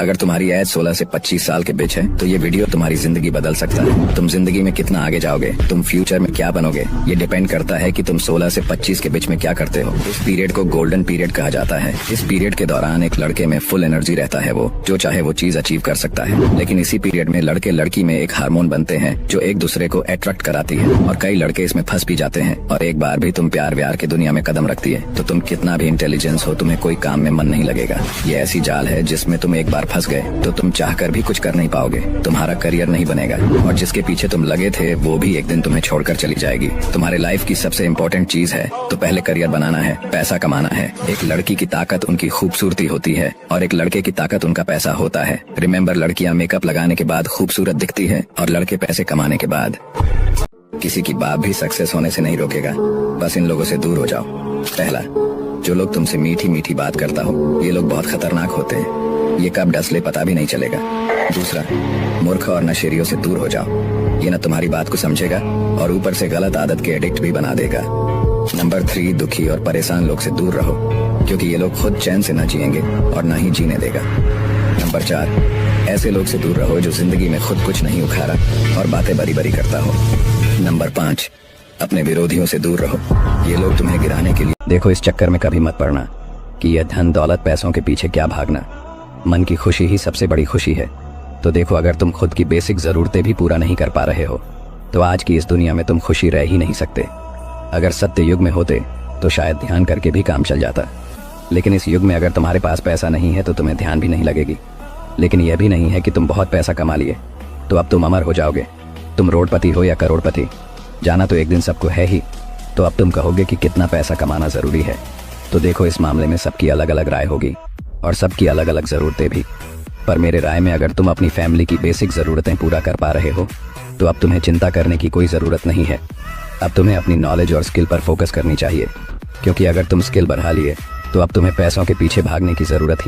अगर तुम्हारी एज 16 से 25 साल के बीच है तो ये वीडियो तुम्हारी जिंदगी बदल सकता है। तुम जिंदगी में कितना आगे जाओगे, तुम फ्यूचर में क्या बनोगे, ये डिपेंड करता है कि तुम 16 से 25 के बीच में क्या करते हो। इस पीरियड को गोल्डन पीरियड कहा जाता है। इस पीरियड के दौरान एक लड़के में फुल एनर्जी रहता है, वो जो चाहे वो चीज अचीव कर सकता है। लेकिन इसी पीरियड में लड़के लड़की में एक हार्मोन बनते हैं जो एक दूसरे को अट्रैक्ट कराती है, और कई लड़के इसमें फंस भी जाते हैं। और एक बार भी तुम प्यार व्यार की दुनिया में कदम रखती है तो तुम कितना भी इंटेलिजेंस हो, तुम्हें कोई काम में मन नहीं लगेगा। ये ऐसी जाल है जिसमें तुम एक बार फंस गए तो तुम चाहकर भी कुछ कर नहीं पाओगे। तुम्हारा करियर नहीं बनेगा और जिसके पीछे तुम लगे थे वो भी एक दिन तुम्हें छोड़कर चली जाएगी। तुम्हारे लाइफ की सबसे इम्पोर्टेंट चीज है तो पहले करियर बनाना है, पैसा कमाना है। एक लड़की की ताकत उनकी खूबसूरती होती है और एक लड़के की ताकत उनका पैसा होता है। रिमेम्बर, लड़कियां मेकअप लगाने के बाद खूबसूरत दिखती है और लड़के पैसे कमाने के बाद। किसी की बाप भी सक्सेस होने से नहीं रोकेगा, बस इन लोगों से दूर हो जाओ। पहला, जो लोग तुमसे मीठी मीठी बात करता हो, ये लोग बहुत खतरनाक होते हैं। ये कब डस ले पता भी नहीं चलेगा। दूसरा, मूर्ख और नशेरियों से दूर हो जाओ। ये न तुम्हारी बात को समझेगा और ऊपर से गलत आदत के एडिक्ट भी बना देगा। नंबर 3, दुखी और परेशान लोग से दूर रहो, क्योंकि ये लोग खुद चैन से न जिएंगे और न ही जीने देगा। नंबर 4, ऐसे लोग से दूर रहो जो जिंदगी में खुद कुछ नहीं उखाड़ा और बातें बरी बरी करता हो। नंबर 5, अपने विरोधियों से दूर रहो। ये लोग तुम्हें गिराने के लिए। देखो, इस चक्कर में कभी मत पड़ना कि यह धन दौलत पैसों के पीछे क्या भागना। मन की खुशी ही सबसे बड़ी खुशी है। तो देखो, अगर तुम खुद की बेसिक जरूरतें भी पूरा नहीं कर पा रहे हो तो आज की इस दुनिया में तुम खुशी रह ही नहीं सकते। अगर सत्य युग में होते तो शायद ध्यान करके भी काम चल जाता, लेकिन इस युग में अगर तुम्हारे पास पैसा नहीं है तो तुम्हें ध्यान भी नहीं लगेगी। लेकिन यह भी नहीं है कि तुम बहुत पैसा कमा लिए तो अब तुम अमर हो जाओगे। तुम रोडपति हो या करोड़पति, जाना तो एक दिन सबको है ही। तो अब तुम कहोगे कि कितना पैसा कमाना जरूरी है। तो देखो, इस मामले में सबकी अलग अलग राय होगी और सबकी अलग अलग जरूरतें भी। पर मेरे राय में अगर तुम अपनी फैमिली की बेसिक जरूरतें पूरा कर पा रहे हो तो अब तुम्हें चिंता करने की कोई जरूरत नहीं है। अब तुम्हें अपनी नॉलेज और स्किल पर फोकस करनी चाहिए, क्योंकि अगर तुम स्किल बढ़ा लिए तो अब तुम्हें पैसों के पीछे भागने की जरूरत ही